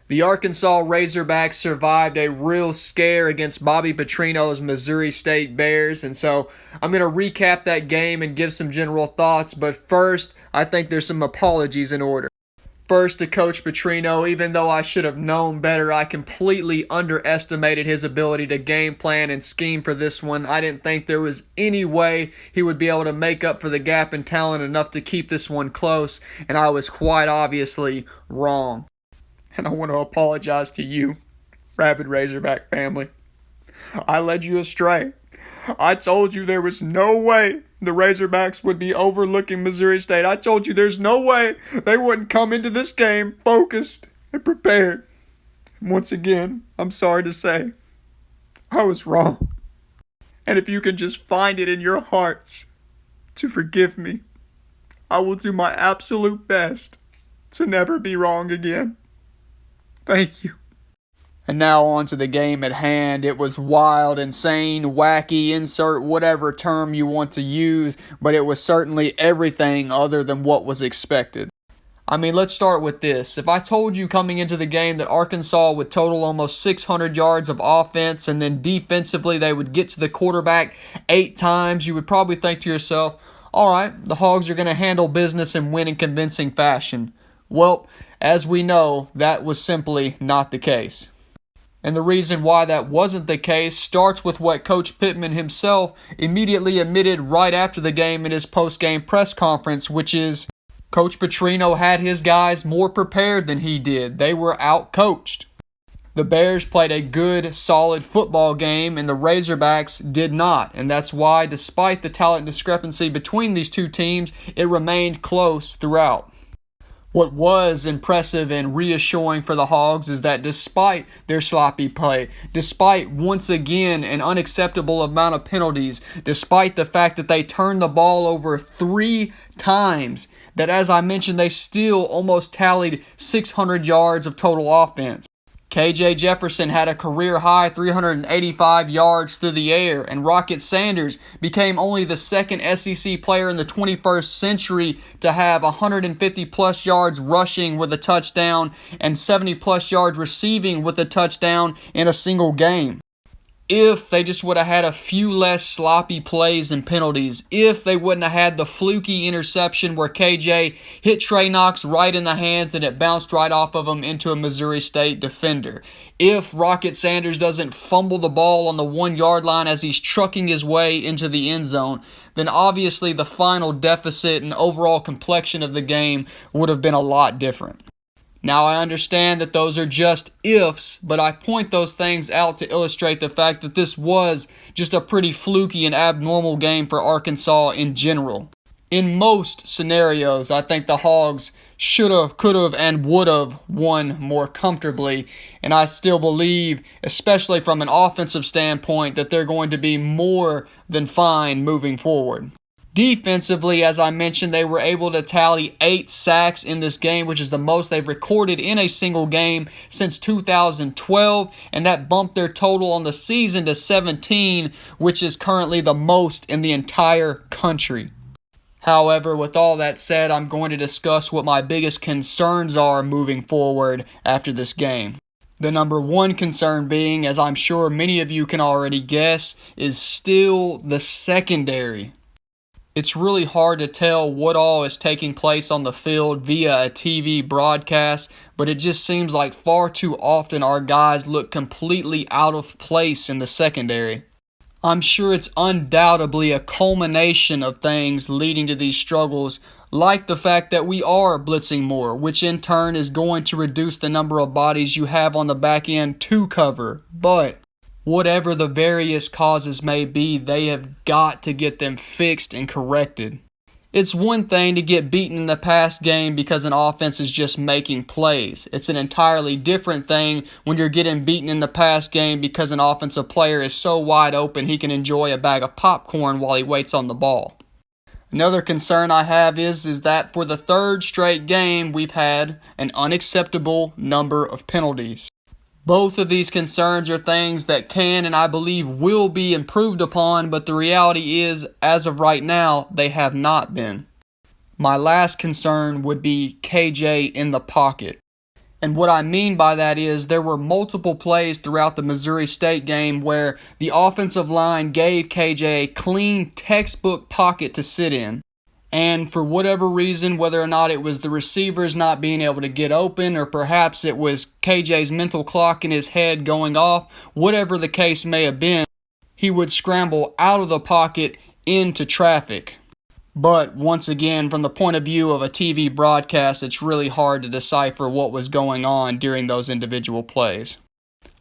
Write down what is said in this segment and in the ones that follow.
The Arkansas Razorbacks survived a real scare against Bobby Petrino's Missouri State Bears, and so I'm going to recap that game and give some general thoughts, but first, I think there's some apologies in order. First to Coach Petrino, even though I should have known better, I completely underestimated his ability to game plan and scheme for this one. I didn't think there was any way he would be able to make up for the gap in talent enough to keep this one close, and I was quite obviously wrong. And I want to apologize to you, rabid Razorback family. I led you astray. I told you there was no way the Razorbacks would be overlooking Missouri State. I told you there's no way they wouldn't come into this game focused and prepared. And once again, I'm sorry to say, I was wrong. And if you can just find it in your hearts to forgive me, I will do my absolute best to never be wrong again. Thank you. And now on to the game at hand. It was wild, insane, wacky, insert whatever term you want to use, but it was certainly everything other than what was expected. I mean, let's start with this. If I told you coming into the game that Arkansas would total almost 600 yards of offense and then defensively they would get to the quarterback 8 times, you would probably think to yourself, all right, the Hogs are going to handle business and win in convincing fashion. Well, as we know, that was simply not the case. And the reason why that wasn't the case starts with what Coach Pittman himself immediately admitted right after the game in his post-game press conference, which is Coach Petrino had his guys more prepared than he did. They were out-coached. The Bears played a good, solid football game, and the Razorbacks did not. And that's why, despite the talent discrepancy between these two teams, it remained close throughout. What was impressive and reassuring for the Hogs is that despite their sloppy play, despite once again an unacceptable amount of penalties, despite the fact that they turned the ball over 3 times, that as I mentioned they still almost tallied 600 yards of total offense. KJ Jefferson had a career-high 385 yards through the air, and Rocket Sanders became only the second SEC player in the 21st century to have 150-plus yards rushing with a touchdown and 70-plus yards receiving with a touchdown in a single game. If they just would have had a few less sloppy plays and penalties, if they wouldn't have had the fluky interception where KJ hit Trey Knox right in the hands and it bounced right off of him into a Missouri State defender, if Rocket Sanders doesn't fumble the ball on the 1-yard line as he's trucking his way into the end zone, then obviously the final deficit and overall complexion of the game would have been a lot different. Now, I understand that those are just ifs, but I point those things out to illustrate the fact that this was just a pretty fluky and abnormal game for Arkansas in general. In most scenarios, I think the Hogs should have, could have, and would have won more comfortably, and I still believe, especially from an offensive standpoint, that they're going to be more than fine moving forward. Defensively, as I mentioned, they were able to tally 8 sacks in this game, which is the most they've recorded in a single game since 2012, and that bumped their total on the season to 17, which is currently the most in the entire country. However, with all that said, I'm going to discuss what my biggest concerns are moving forward after this game. The number one concern being, as I'm sure many of you can already guess, is still the secondary. It's really hard to tell what all is taking place on the field via a TV broadcast, but it just seems like far too often our guys look completely out of place in the secondary. I'm sure it's undoubtedly a culmination of things leading to these struggles, like the fact that we are blitzing more, which in turn is going to reduce the number of bodies you have on the back end to cover, but whatever the various causes may be, they have got to get them fixed and corrected. It's one thing to get beaten in the pass game because an offense is just making plays. It's an entirely different thing when you're getting beaten in the pass game because an offensive player is so wide open he can enjoy a bag of popcorn while he waits on the ball. Another concern I have is that for the 3rd straight game, we've had an unacceptable number of penalties. Both of these concerns are things that can and I believe will be improved upon, but the reality is, as of right now, they have not been. My last concern would be KJ in the pocket. And what I mean by that is there were multiple plays throughout the Missouri State game where the offensive line gave KJ a clean textbook pocket to sit in. And for whatever reason, whether or not it was the receivers not being able to get open, or perhaps it was KJ's mental clock in his head going off, whatever the case may have been, he would scramble out of the pocket into traffic. But once again, from the point of view of a TV broadcast, it's really hard to decipher what was going on during those individual plays.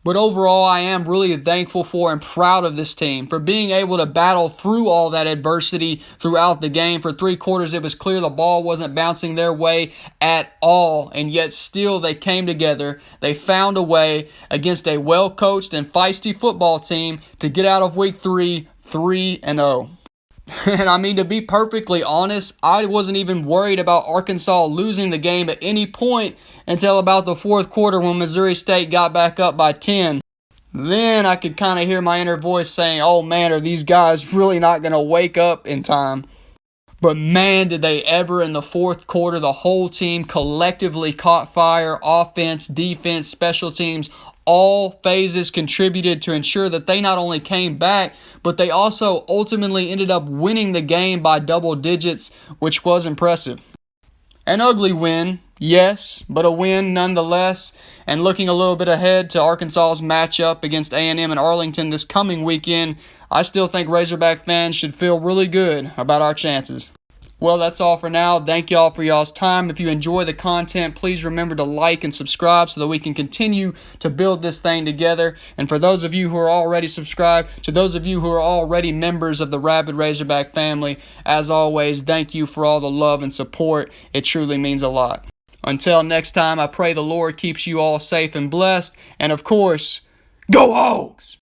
But overall, I am really thankful for and proud of this team for being able to battle through all that adversity throughout the game. For 3 quarters, it was clear the ball wasn't bouncing their way at all, and yet still they came together. They found a way against a well-coached and feisty football team to get out of week 3 3-0. And I mean, to be perfectly honest, I wasn't even worried about Arkansas losing the game at any point until about the 4th quarter when Missouri State got back up by 10. Then I could kind of hear my inner voice saying, oh man, are these guys really not going to wake up in time? But man, did they ever. In the 4th quarter, the whole team collectively caught fire. Offense, defense, special teams, all phases contributed to ensure that they not only came back, but they also ultimately ended up winning the game by double digits, which was impressive. An ugly win, yes, but a win nonetheless. And looking a little bit ahead to Arkansas's matchup against A&M in Arlington this coming weekend, I still think Razorback fans should feel really good about our chances. Well, that's all for now. Thank y'all for y'all's time. If you enjoy the content, please remember to like and subscribe so that we can continue to build this thing together. And for those of you who are already subscribed, to those of you who are already members of the Rabid Razorback family, as always, thank you for all the love and support. It truly means a lot. Until next time, I pray the Lord keeps you all safe and blessed. And of course, go Hogs!